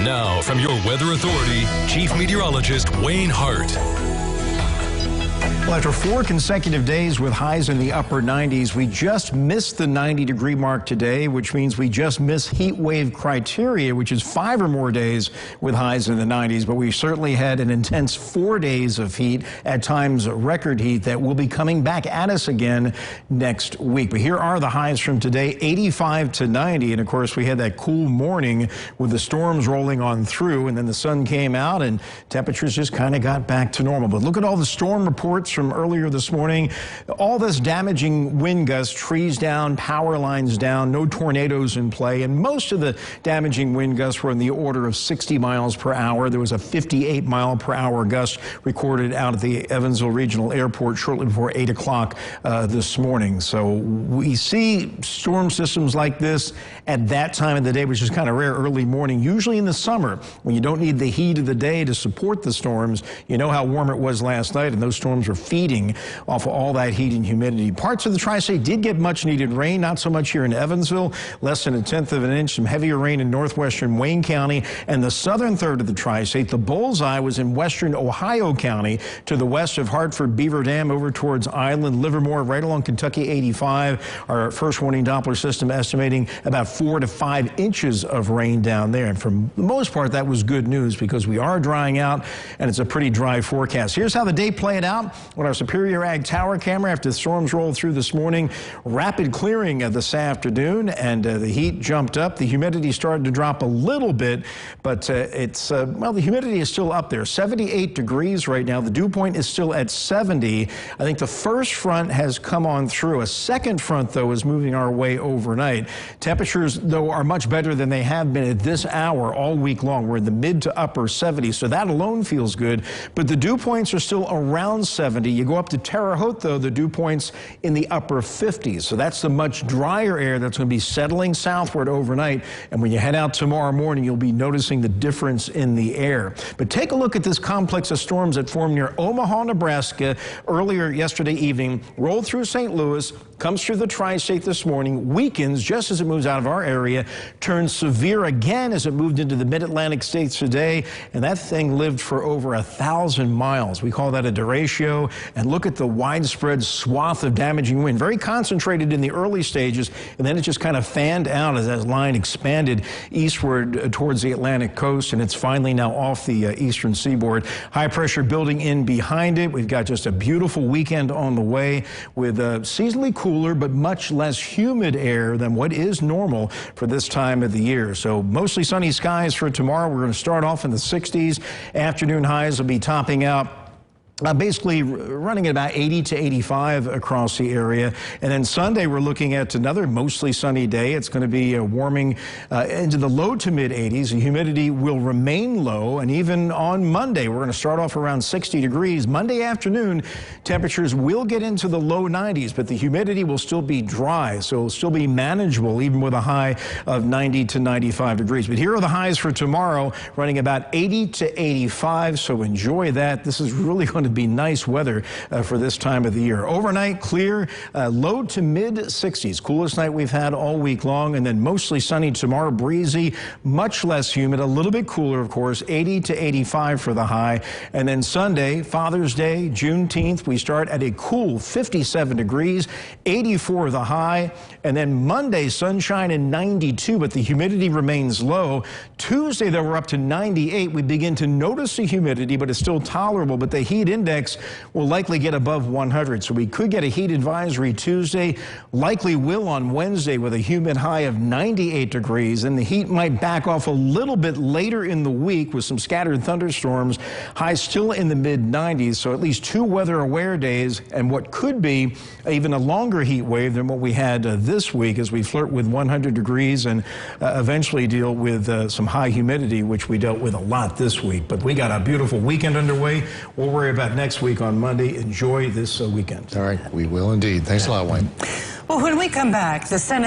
Now, from your Weather Authority, Chief Meteorologist Wayne Hart. Well, after 4 consecutive days with highs in the upper 90s, we just missed the 90-degree mark today, which means we just missed heat wave criteria, which is 5 or more days with highs in the 90s. But we certainly had an intense 4 days of heat, at times record heat, that will be coming back at us again next week. But here are the highs from today, 85 to 90. And of course, we had that cool morning with the storms rolling on through, and then the sun came out and temperatures just kind of got back to normal. But look at all the storm reports from earlier this morning. All this damaging wind gusts, trees down, power lines down, no tornadoes in play, and most of the damaging wind gusts were in the order of 60 miles per hour. There was a 58-mile-per-hour gust recorded out at the Evansville Regional Airport shortly before 8 o'clock this morning. So we see storm systems like this at that time of the day, which is kind of rare, early morning. Usually in the summer, when you don't need the heat of the day to support the storms, you know how warm it was last night, and those storms were feeding off of all that heat and humidity. Parts of the Tri-State did get much needed rain, not so much here in Evansville, less than 1/10 of an inch, some heavier rain in northwestern Wayne County and the southern third of the Tri-State. The bullseye was in western Ohio County to the west of Hartford, Beaver Dam, over towards Island, Livermore, right along Kentucky 85. Our first warning Doppler system estimating about 4 to 5 inches of rain down there. And for the most part, that was good news because we are drying out and it's a pretty dry forecast. Here's how the day played out on our Superior Ag Tower camera after the storms rolled through this morning. Rapid clearing this afternoon, and the heat jumped up. The humidity started to drop a little bit, but well, the humidity is still up there. 78 degrees right now. The dew point is still at 70. I think the first front has come on through. A second front, though, is moving our way overnight. Temperatures, though, are much better than they have been at this hour all week long. We're in the mid to upper 70s, so that alone feels good. But the dew points are still around 70. You go up to Terre Haute, though, the dew points in the upper 50s. So that's the much drier air that's going to be settling southward overnight. And when you head out tomorrow morning, you'll be noticing the difference in the air. But take a look at this complex of storms that formed near Omaha, Nebraska earlier yesterday evening, rolled through St. Louis, comes through the Tri-State this morning, weakens just as it moves out of our area, turns severe again as it moved into the mid-Atlantic states today, and that thing lived for over 1,000 miles. We call that a derecho, and look at the widespread swath of damaging wind, very concentrated in the early stages, and then it just kind of fanned out as that line expanded eastward towards the Atlantic coast, and it's finally now off the eastern seaboard. High pressure building in behind it. We've got just a beautiful weekend on the way with seasonally cooler but much less humid air than what is normal for this time of the year. So mostly sunny skies for tomorrow. We're going to start off in the 60s. Afternoon highs will be topping out basically running at about 80 to 85 across the area. And then Sunday, we're looking at another mostly sunny day. It's going to be warming into the low to mid 80s. The humidity will remain low. And even on Monday, we're going to start off around 60 degrees. Monday afternoon, temperatures will get into the low 90s, but the humidity will still be dry. So it'll still be manageable, even with a high of 90 to 95 degrees. But here are the highs for tomorrow, running about 80 to 85. So enjoy that. This is really going to be nice weather for this time of the year. Overnight, clear, low to mid 60s. Coolest night we've had all week long, and then mostly sunny tomorrow, breezy, much less humid, a little bit cooler, of course, 80 to 85 for the high. And then Sunday, Father's Day, Juneteenth, we start at a cool 57 degrees, 84 the high. And then Monday, sunshine and 92, but the humidity remains low. Tuesday, though, we're up to 98. We begin to notice the humidity, but it's still tolerable, but the heat index will likely get above 100. So we could get a heat advisory Tuesday, likely will on Wednesday with a humid high of 98 degrees. And the heat might back off a little bit later in the week with some scattered thunderstorms. Highs still in the mid 90s. So at least 2 weather aware days and what could be even a longer heat wave than what we had this week as we flirt with 100 degrees and eventually deal with some high humidity, which we dealt with a lot this week. But we got a beautiful weekend underway. We'll worry about next week on Monday. Enjoy this weekend. All right, we will indeed. Thanks a lot, Wayne. Well, when we come back, the Senate